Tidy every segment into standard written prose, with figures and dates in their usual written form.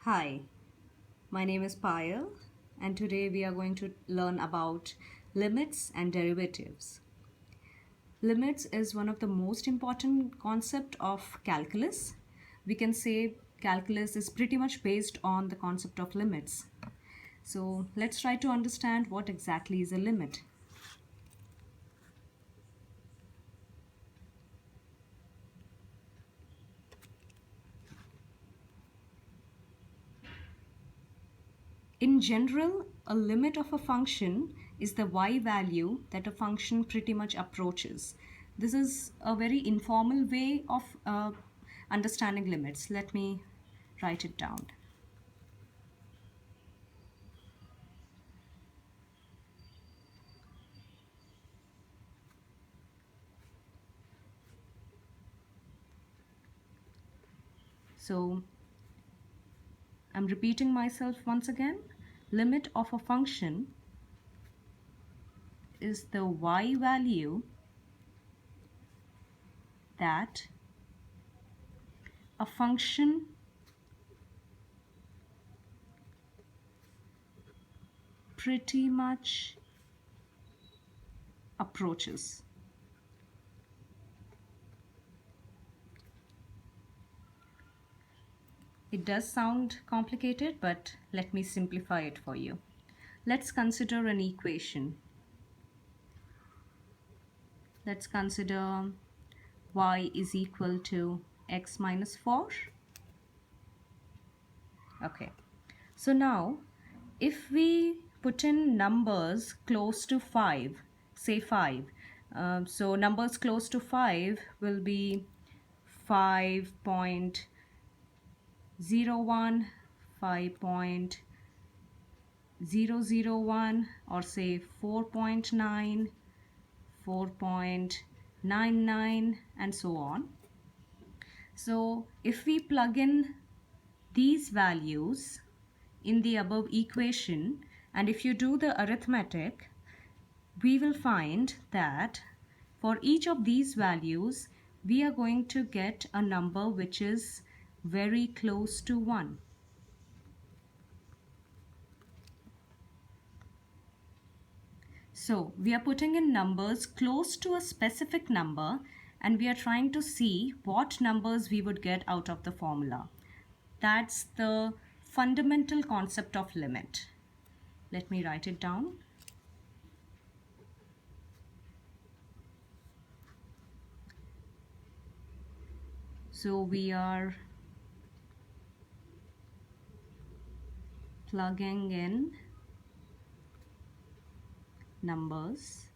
Hi, my name is Payal, and today we are going to learn about limits and derivatives. Limits is one of the most important concept of calculus. We can say calculus is pretty much based on the concept of limits. So let's try to understand what exactly is a limit. In general, a limit of a function is the y value that a function pretty much approaches. This is a very informal way of understanding limits. Let me write it down. So I'm repeating myself once again. Limit of a function is the y value that a function pretty much approaches. It does sound complicated, but let me simplify it for you. Let's consider an equation. Let's consider y is equal to x minus 4. Okay. So now, if we put in numbers close to 5, say 5, so numbers close to 5 will be 5.01, 5.001, or say 4.9, 4.99, and so on. So if we plug in these values in the above equation, and if you do the arithmetic, we will find that for each of these values we are going to get a number which is very close to 1. So we are putting in numbers close to a specific number, and we are trying to see what numbers we would get out of the formula. That's the fundamental concept of limit. Let me write it down. So we are plugging in numbers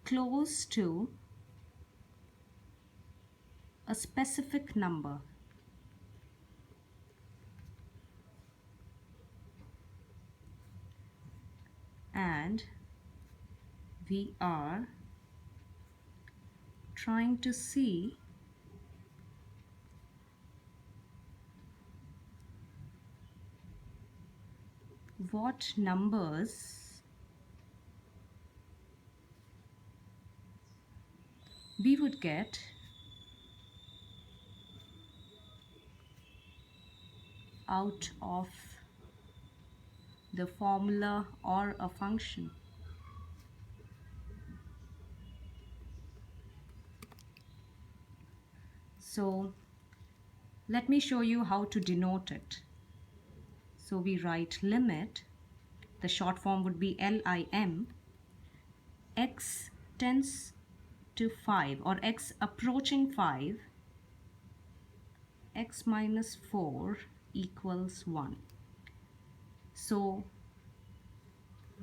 close to a specific number. And we are trying to see what numbers we would get out of the formula or a function. So let me show you how to denote it. So we write limit, the short form would be LIM, x tends to 5 or x approaching 5, x minus 4 equals 1. So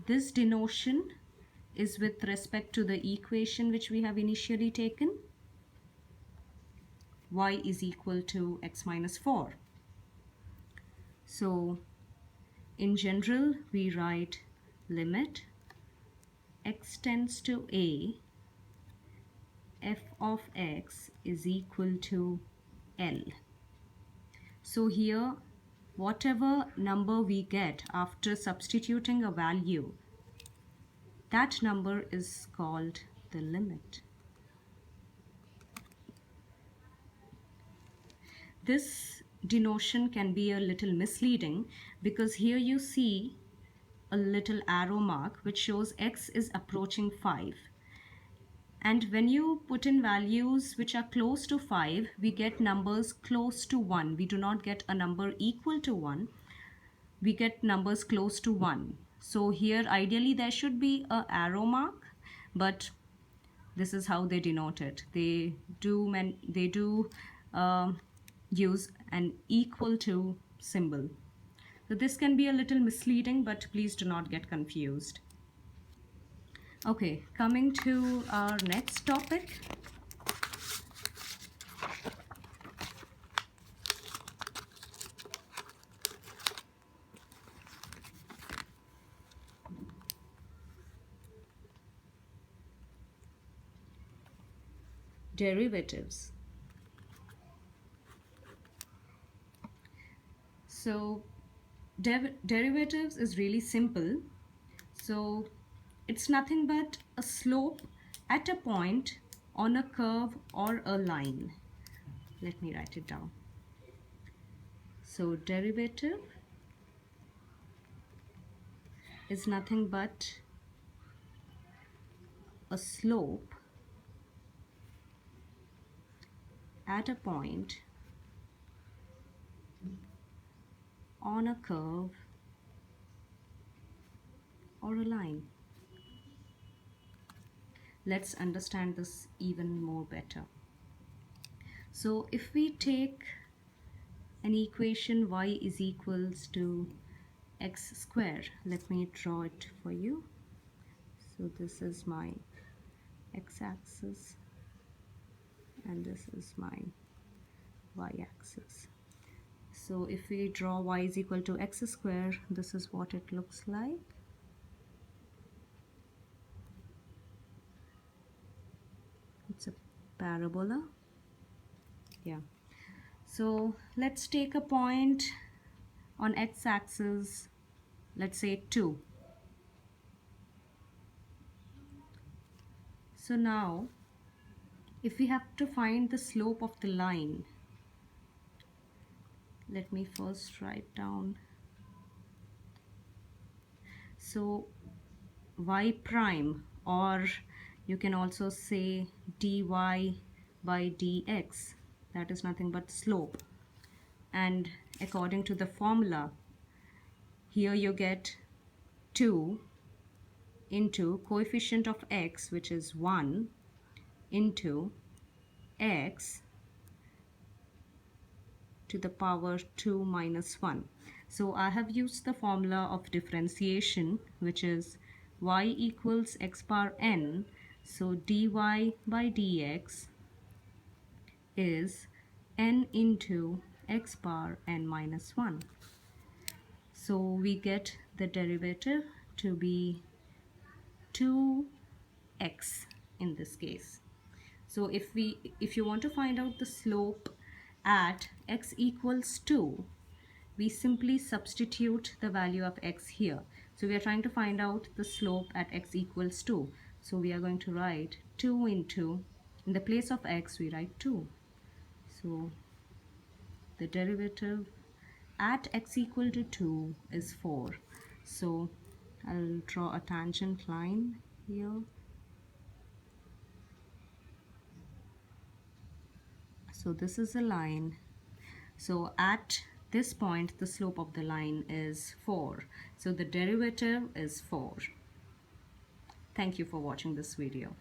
this denotion is with respect to the equation which we have initially taken, y is equal to x minus 4. So in general we write limit x tends to a, f of x is equal to L. So here whatever number we get after substituting a value, that number is called the limit. this denotation can be a little misleading because here you see a little arrow mark which shows x is approaching 5. And when you put in values which are close to 5, we get numbers close to 1. We do not get a number equal to 1. We get numbers close to 1. So here ideally there should be a arrow mark, but this is how they denote it. They do use an equal to symbol. So this can be a little misleading, but please do not get confused. Okay, coming to our next topic. Derivatives. So derivatives is really simple. So it's nothing but a slope at a point on a curve or a line. Let me write it down. So derivative is nothing but a slope at a point on a curve or a line. Let's understand this even more better. So if we take an equation y is equals to x square, let me draw it for you. So this is my x-axis and this is my y-axis. So if we draw y is equal to x square, this is what it looks like. It's a parabola. Yeah. So let's take a point on x-axis, let's say 2. So now if we have to find the slope of the line, let me first write down. So y prime, or you can also say dy by dx, that is nothing but slope. And according to the formula, here you get 2 into coefficient of x, which is 1, into x to the power 2 minus 1. So I have used the formula of differentiation, which is y equals x power n. So dy by dx is n into x power n minus 1. So we get the derivative to be 2x in this case. So if you want to find out the slope at x equals 2, we simply substitute the value of x here. So we are trying to find out the slope at x equals 2. So we are going to write 2 into, in the place of x we write 2. So the derivative at x equal to 2 is 4. So I'll draw a tangent line here. So this is a line. So at this point the slope of the line is 4. So the derivative is 4. Thank you for watching this video.